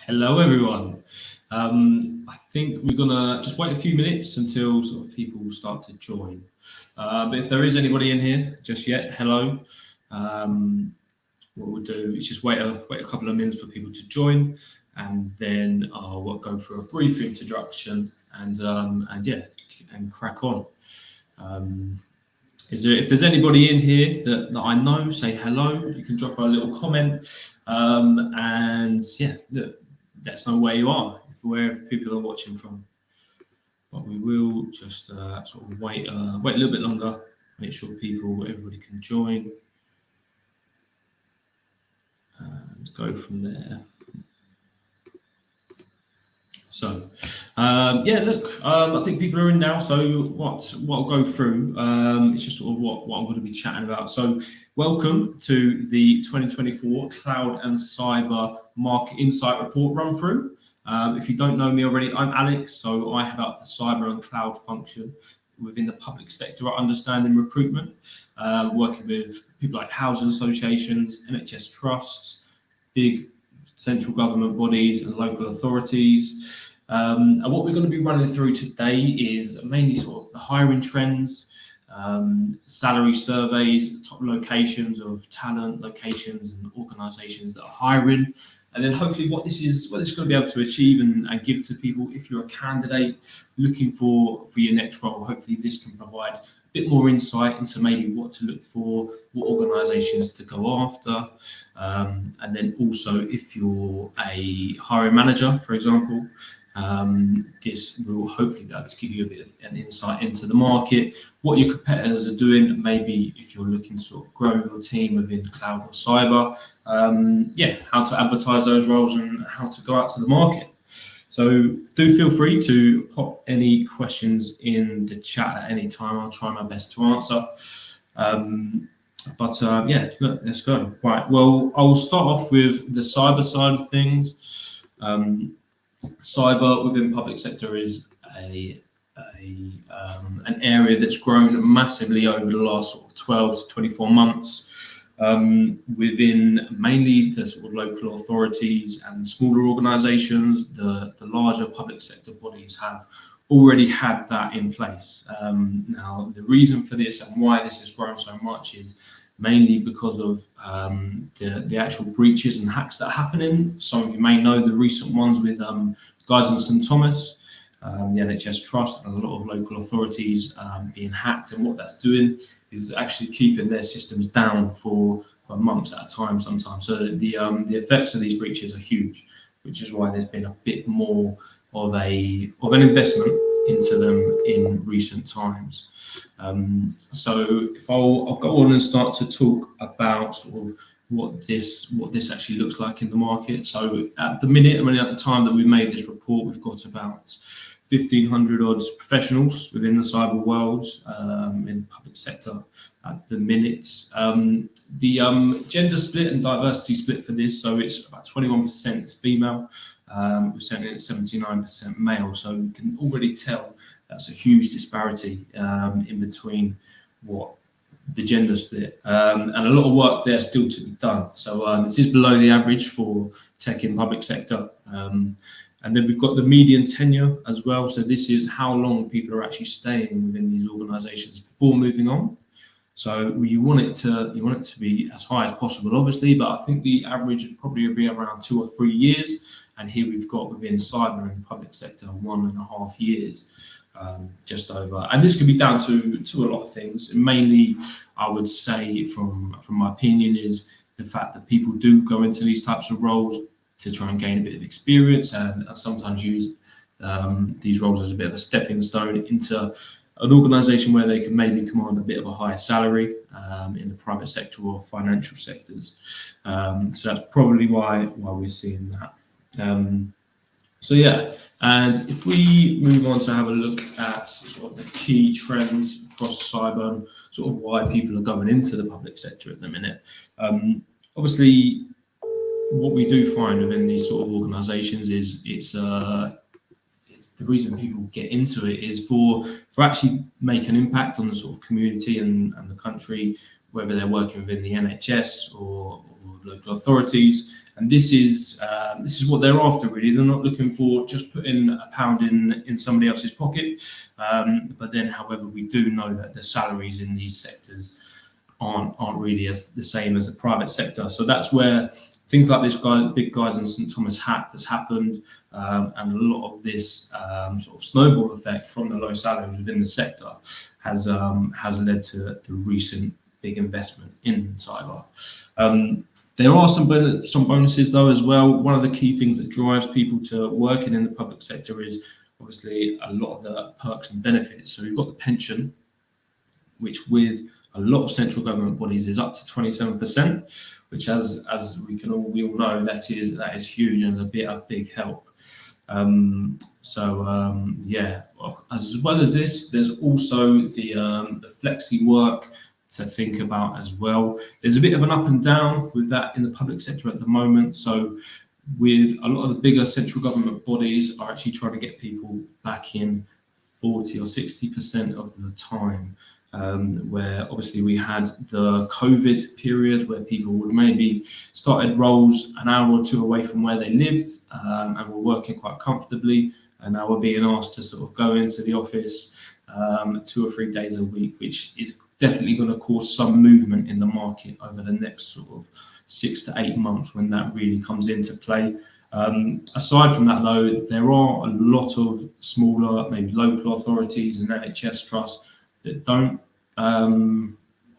Hello, everyone. I think we're gonna just wait a few minutes until sort of people start to join. But if there is anybody in here just yet, hello. What we'll do is just wait a couple of minutes for people to join, and then we'll go through a brief introduction and crack on. If there's anybody in here that I know, say hello. You can drop a little comment, let us know where you are, where people are watching from. But we will just sort of wait a little bit longer, make sure everybody can join, and go from there. So, I think people are in now. So what I'll go through is just sort of what I'm going to be chatting about. So welcome to the 2024 Cloud and Cyber Market Insight Report run through. If you don't know me already, I'm Alex. So I head up the cyber and cloud function within the public sector at Understanding Recruitment, working with people like housing associations, NHS trusts, big central government bodies and local authorities. And what we're going to be running through today is mainly sort of the hiring trends, salary surveys, top locations of talent, locations and organisations that are hiring, and then hopefully what this is going to be able to achieve and give to people. If you're a candidate looking for your next role, hopefully this can provide a bit more insight into maybe what to look for, what organisations to go after, and then also if you're a hiring manager, for example, this will hopefully be able to give you a bit of an insight into the market, what your competitors are doing, maybe if you're looking to sort of grow your team within cloud or cyber, how to advertise those roles and how to go out to the market. So do feel free to pop any questions in the chat at any time. I'll try my best to answer. Let's go. Right, well, I will start off with the cyber side of things. Cyber within public sector is an area that's grown massively over the last sort of 12 to 24 months, within mainly the sort of local authorities and smaller organisations. The larger public sector bodies have already had that in place. Now, the reason for this and why this has grown so much is mainly because of the actual breaches and hacks that are happening. Some of you may know the recent ones with Guy's and St Thomas, the NHS Trust, and a lot of local authorities being hacked. And what that's doing is actually keeping their systems down for months at a time sometimes. So the effects of these breaches are huge, which is why there's been a bit more of an investment into them in recent times. So if I'll go on and start to talk about sort of what this actually looks like in the market. So at the minute, at the time that we made this report, we've got about 1,500 odd professionals within the cyber world, in the public sector at the minute. The gender split and diversity split for this, so it's about 21% is female, we're sitting at 79% male. So you can already tell that's a huge disparity in between what the gender split, and a lot of work there still to be done. So this is below the average for tech in public sector. And then we've got the median tenure as well. So this is how long people are actually staying within these organisations before moving on. So you want it to be as high as possible, obviously, but I think the average would probably be around 2 or 3 years. And here we've got within cyber and the public sector 1.5 years. Just over, and this can be down to a lot of things. And mainly, I would say, from my opinion, is the fact that people do go into these types of roles to try and gain a bit of experience, and sometimes use these roles as a bit of a stepping stone into an organisation where they can maybe command a bit of a higher salary in the private sector or financial sectors. So that's probably why we're seeing that. And if we move on to have a look at sort of the key trends across cyber and sort of why people are going into the public sector at the minute. Obviously, what we do find within these sort of organisations is it's the reason people get into it is for actually make an impact on the sort of community and the country, whether they're working within the NHS or with local authorities, and this is what they're after really. They're not looking for just putting a pound in somebody else's pocket, but then, however, we do know that the salaries in these sectors aren't really as the same as the private sector. So that's where things like this big guys in St Thomas hack has happened, and a lot of this sort of snowball effect from the low salaries within the sector has led to the recent big investment in cyber. There are some bonuses though as well. One of the key things that drives people to working in the public sector is obviously a lot of the perks and benefits. So we've got the pension, which with a lot of central government bodies is up to 27%, which as we all know, that is huge and a big help. Yeah, as well as this, there's also the flexi work to think about as well. There's a bit of an up and down with that in the public sector at the moment. So with a lot of the bigger central government bodies are actually trying to get people back in 40 or 60% of the time. Where obviously we had the COVID period where people would maybe started roles an hour or two away from where they lived, and were working quite comfortably, and now we're being asked to sort of go into the office 2 or 3 days a week, which is definitely going to cause some movement in the market over the next sort of 6 to 8 months when that really comes into play. Aside from that though, there are a lot of smaller, maybe local authorities and NHS trusts that don't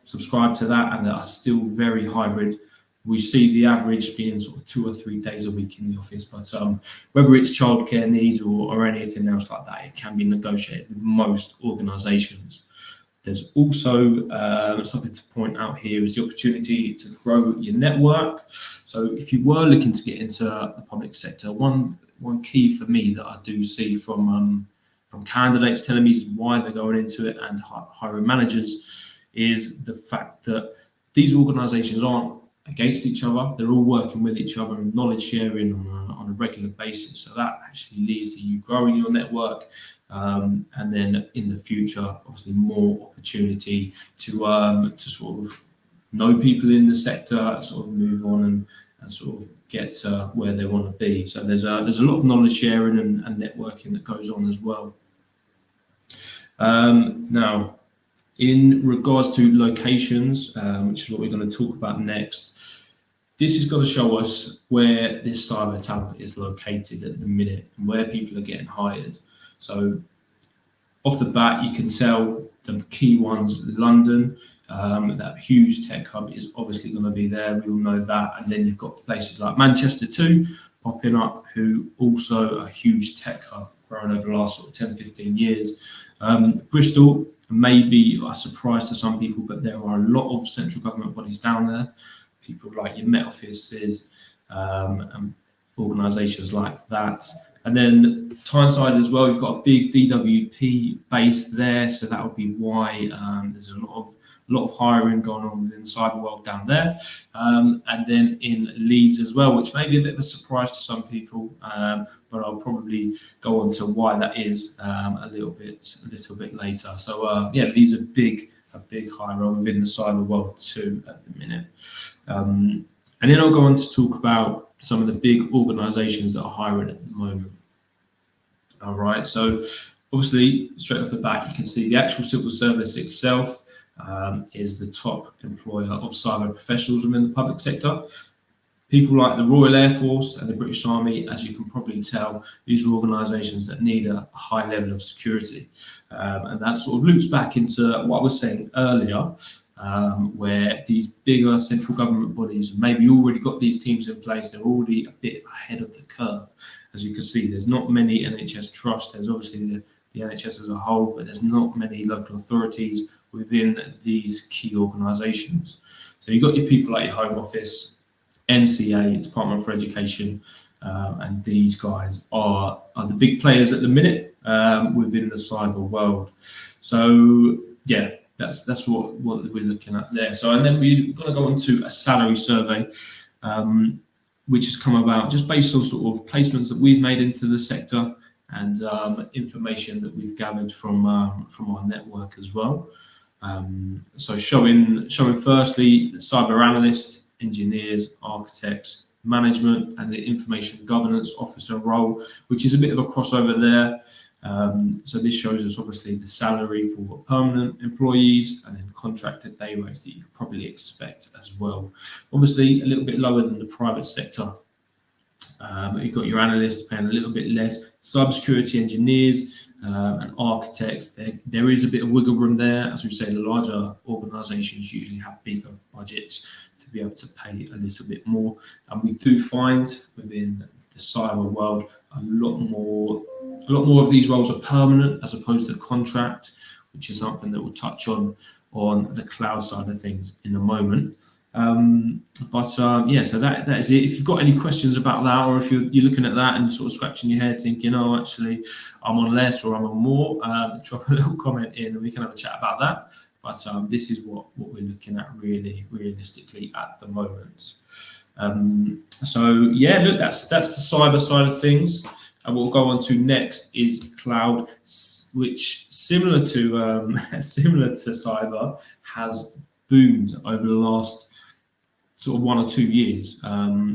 subscribe to that and that are still very hybrid. We see the average being sort of 2 or 3 days a week in the office, but whether it's childcare needs or anything else like that, it can be negotiated with most organisations. There's also something to point out here is the opportunity to grow your network. So if you were looking to get into the public sector, one key for me that I do see from candidates telling me why they're going into it and hiring managers is the fact that these organisations aren't against each other. They're all working with each other and knowledge sharing on a regular basis. So that actually leads to you growing your network, and then in the future, obviously more opportunity to sort of know people in the sector, sort of move on and sort of get where they want to be. So there's a lot of knowledge sharing and networking that goes on as well. Now, in regards to locations, which is what we're going to talk about next, this is going to show us where this cyber talent is located at the minute and where people are getting hired. So off the bat, you can tell the key ones, London, that huge tech hub is obviously going to be there. We all know that. And then you've got places like Manchester too, popping up, who also a huge tech hub grown over the last sort of 10, 15 years. Bristol may be a surprise to some people, but there are a lot of central government bodies down there. People like your Met Offices and organisations like that. And then Tyneside as well, you've got a big DWP base there, so that would be why there's a lot of hiring going on within the cyber world down there. And then in Leeds as well, which may be a bit of a surprise to some people, but I'll probably go on to why that is a little bit later. So yeah, Leeds are a big hirer within the cyber world too at the minute. And then I'll go on to talk about some of the big organisations that are hiring at the moment. All right, so obviously straight off the bat, you can see the actual civil service itself is the top employer of cyber professionals within the public sector. People like the Royal Air Force and the British Army, as you can probably tell, these are organisations that need a high level of security. And that sort of loops back into what I was saying earlier, where these bigger central government bodies have maybe already got these teams in place. They're already a bit ahead of the curve. As you can see, there's not many NHS trusts. There's obviously the NHS as a whole, but there's not many local authorities within these key organisations. So you've got your people like your Home Office, NCA, Department for Education, and these guys are the big players at the minute within the cyber world. So yeah, that's what we're looking at there. So and then we're going to go on to a salary survey, which has come about just based on sort of placements that we've made into the sector and information that we've gathered from our network as well. So showing firstly the cyber analyst engineers, architects, management, and the information governance officer role, which is a bit of a crossover there. So this shows us obviously the salary for permanent employees and then contracted day rates that you could probably expect as well. Obviously a little bit lower than the private sector. You've got your analysts paying a little bit less, cybersecurity engineers and architects. There is a bit of wiggle room there. As we say, the larger organisations usually have bigger budgets to be able to pay a little bit more. And we do find within the cyber world a lot more of these roles are permanent as opposed to contract, which is something that we'll touch on the cloud side of things in a moment. Yeah, so that is it. If you've got any questions about that, or if you're looking at that and sort of scratching your head thinking, oh, actually I'm on less or I'm on more, drop a little comment in and we can have a chat about that. But this is what we're looking at really realistically at the moment. So yeah, look, that's the cyber side of things. And what we'll go on to next is cloud, which similar to cyber has boomed over the last sort of 1 or 2 years.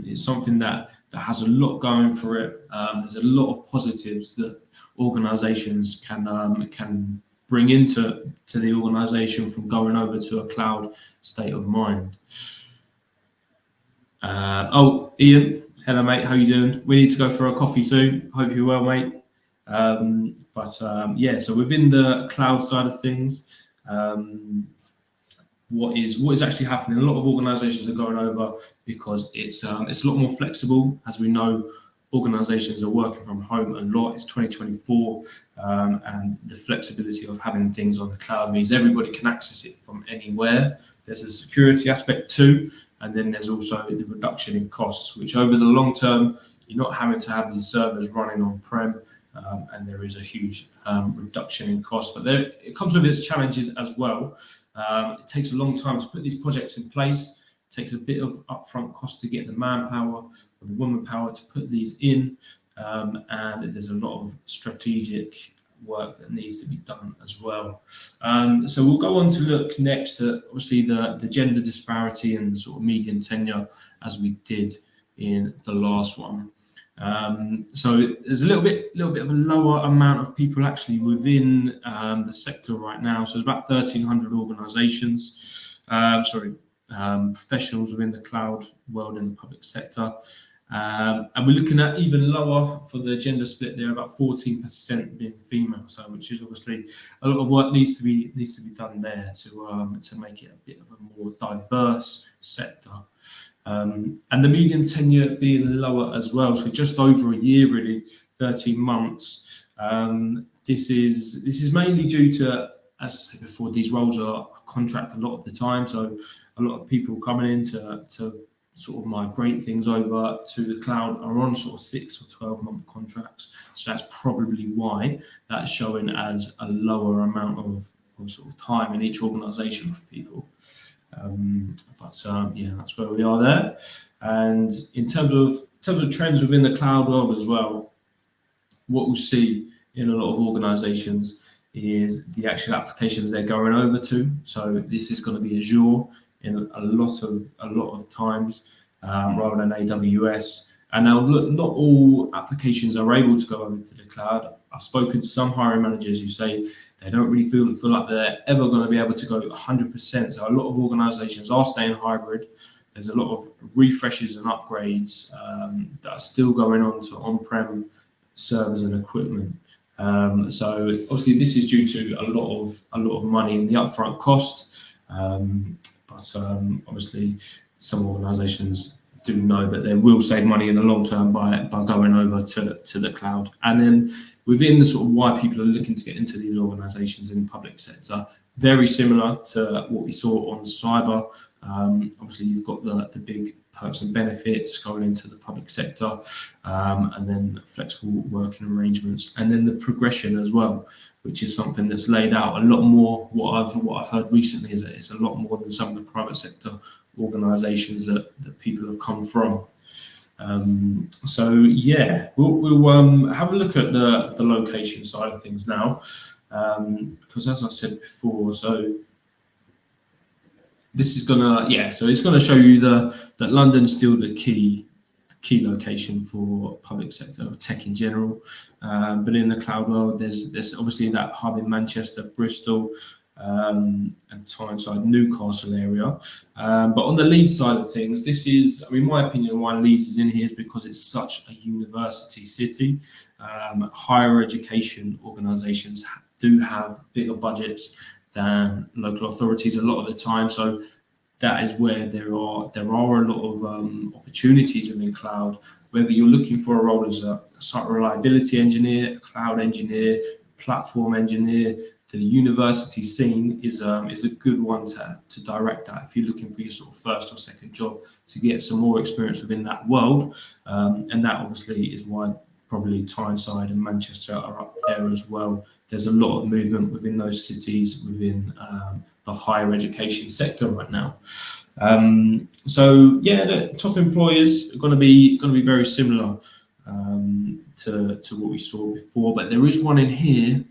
It's something that has a lot going for it. There's a lot of positives that organisations can bring into the organisation from going over to a cloud state of mind. Ian, hello mate, how you doing? We need to go for a coffee soon. Hope you're well, mate. Yeah, so within the cloud side of things, what is actually happening? A lot of organisations are going over because it's a lot more flexible. As we know, organisations are working from home a lot. It's 2024, and the flexibility of having things on the cloud means everybody can access it from anywhere. There's a security aspect too, and then there's also the reduction in costs, which over the long term, you're not having to have these servers running on-prem, and there is a huge reduction in cost. But it comes with its challenges as well. It takes a long time to put these projects in place. It takes a bit of upfront cost to get the manpower or the womanpower to put these in, and there's a lot of strategic work that needs to be done as well. So we'll go on to look next at obviously the gender disparity and the sort of median tenure as we did in the last one. So there's a little bit of a lower amount of people actually within the sector right now. So there's about 1,300 organisations, professionals within the cloud world in the public sector. And we're looking at even lower for the gender split there, about 14% being female. So which is obviously a lot of work needs to be done there to make it a bit of a more diverse sector. And the median tenure being lower as well, so just over a year, really, 13 months. This is mainly due to, as I said before, these roles are contract a lot of the time, so a lot of people coming in to sort of migrate things over to the cloud are on sort of 6 or 12-month contracts. So that's probably why that's showing as a lower amount of sort of time in each organisation for people. Yeah, that's where we are there. And in terms of trends within the cloud world as well, what we'll see in a lot of organisations is the actual applications they're going over to. So this is going to be Azure in a lot of times, rather than AWS. And now, look, not all applications are able to go over to the cloud. I've spoken to some hiring managers who say they don't really feel like they're ever going to be able to go 100%. So a lot of organisations are staying hybrid. There's a lot of refreshes and upgrades that are still going on to on-prem servers and equipment. So obviously this is due to a lot of money in the upfront cost. Obviously some organisations do know that they will save money in the long term by going over to the cloud. And then within the sort of why people are looking to get into these organisations in the public sector, very similar to what we saw on cyber. Obviously you've got the big perks and benefits going into the public sector, and then flexible working arrangements, and then the progression as well, which is something that's laid out a lot more. What I've heard recently is that it's a lot more than some of the private sector organisations that people have come from. So yeah, we'll have a look at the location side of things now, because as I said before, so this is gonna, so it's gonna show you that London's still the key location for public sector tech in general, but in the cloud world, there's obviously that hub in Manchester, Bristol, and Tyneside, Newcastle area. But on the Leeds side of things, this is, I mean, my opinion, why Leeds is in here is because it's such a university city. Higher education organisations do have bigger budgets than local authorities a lot of the time, so that is where there are a lot of opportunities within cloud. Whether you're looking for a role as a site reliability engineer, a cloud engineer, platform engineer, the university scene is a good one to direct at if you're looking for your sort of first or second job to get some more experience within that world. And that obviously is why probably Tyneside and Manchester are up there as well. There's a lot of movement within those cities within the higher education sector right now. So yeah, the top employers are going to be very similar to what we saw before, but there is one in here,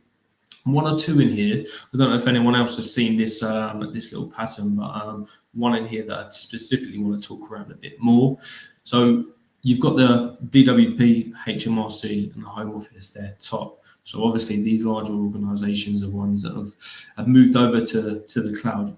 one or two in here. I don't know if anyone else has seen this this little pattern, but one in here that I specifically want to talk around a bit more. So you've got the DWP, HMRC, and the Home Office there top. So obviously these larger organisations are ones that have moved over to the cloud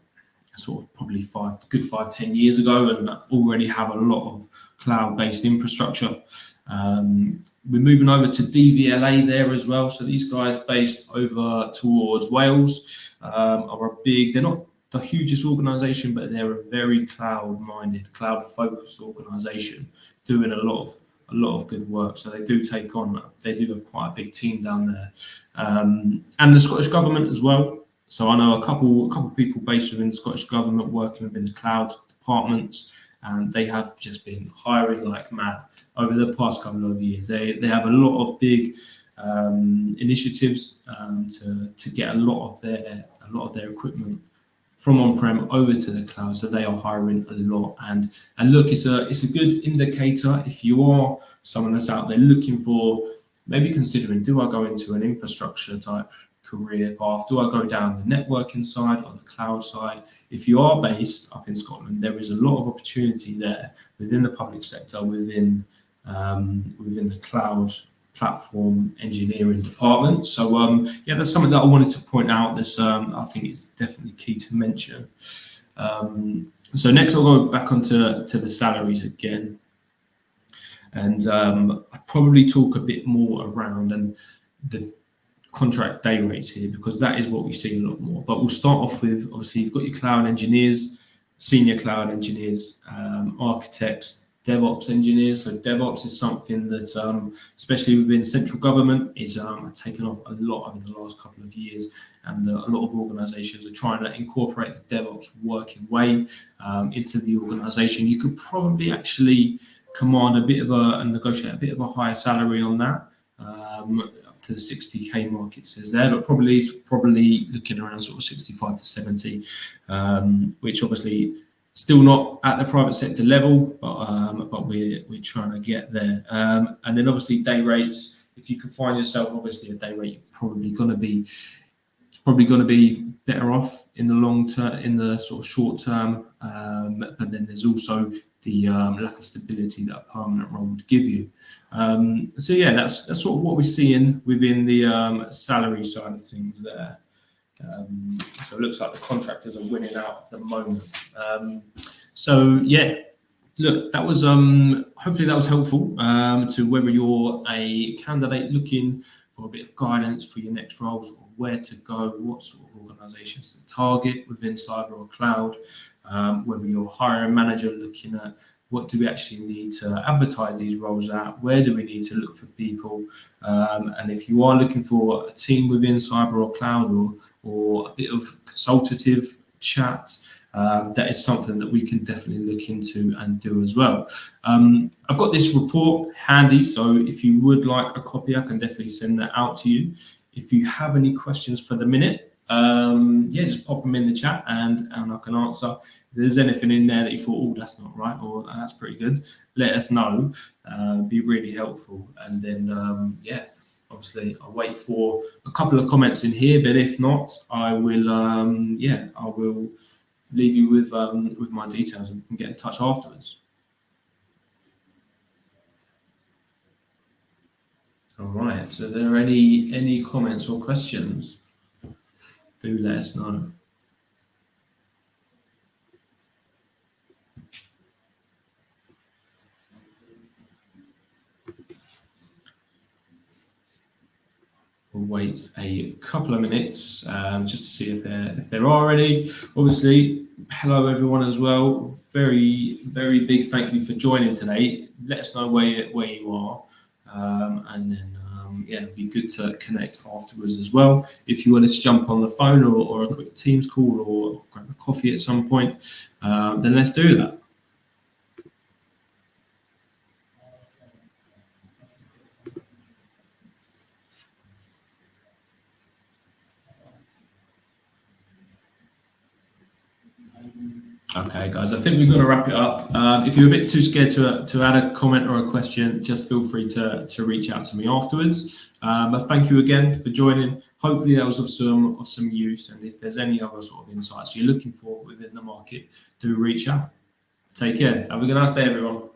sort of probably 5-10 years ago, and already have a lot of cloud-based infrastructure. We're moving over to DVLA there as well. So these guys based over towards Wales are a big, they're not the hugest organisation, but they're a very cloud-minded, cloud-focused organisation doing a lot of good work. So they do have quite a big team down there, and the Scottish Government as well. So I know a couple of people based within the Scottish Government working within the cloud departments, and they have just been hiring like mad over the past couple of years. They have a lot of big initiatives to get a lot of their equipment from on-prem over to the cloud. So they are hiring a lot, and look, it's a good indicator if you are someone that's out there looking for, maybe considering, do I go into an infrastructure type career path? Do I go down the networking side or the cloud side? If you are based up in Scotland, there is a lot of opportunity there within the public sector, within the cloud platform engineering department. So yeah, that's something that I wanted to point out. This I think it's definitely key to mention. So next I'll go back onto the salaries again, and I'll probably talk a bit more around and the contract day rates here, because that is what we see a lot more. But we'll start off with, obviously, you've got your cloud engineers, senior cloud engineers, architects, DevOps engineers. So DevOps is something that, especially within central government, is taken off a lot over the last couple of years, and a lot of organisations are trying to incorporate the DevOps working way into the organisation. You could probably actually command and negotiate a bit of a higher salary on that. Up to the 60k mark it says there, but probably looking around sort of 65 to 70, which obviously still not at the private sector level, but we're trying to get there. And then obviously day rates, if you can find yourself obviously a day rate, you're probably going to be better off in the long term, in the sort of short term, but then there's also the lack of stability that a permanent role would give you. So yeah, that's sort of what we're seeing within the salary side of things there. So it looks like the contractors are winning out at the moment. So yeah, look, that was hopefully that was helpful to whether you're a candidate looking for a bit of guidance for your next role, sort of where to go, what sort of organisations to target within cyber or cloud, whether you're a hiring manager looking at what do we actually need to advertise these roles at, where do we need to look for people, and if you are looking for a team within cyber or cloud, or a bit of consultative chat, that is something that we can definitely look into and do as well. I've got this report handy, so if you would like a copy, I can definitely send that out to you. If you have any questions for the minute, yeah, just pop them in the chat and I can answer. If there's anything in there that you thought, oh, that's not right, or that's pretty good, let us know. Be really helpful. And then, yeah, obviously I'll wait for a couple of comments in here, but if not, I will, yeah, I will leave you with my details, and we can get in touch afterwards. All right. So, are there any comments or questions? Do let us know. We'll wait a couple of minutes just to see if there are any. Obviously, hello everyone as well. Very big thank you for joining today. Let us know where you are, and then yeah, it'd be good to connect afterwards as well. If you want to jump on the phone or a quick Teams call or grab a coffee at some point, then let's do that. Okay, guys, I think we've got to wrap it up. If you're a bit too scared to add a comment or a question, just feel free to reach out to me afterwards. But thank you again for joining. Hopefully that was of some use. And if there's any other sort of insights you're looking for within the market, do reach out. Take care. Have a nice day, everyone.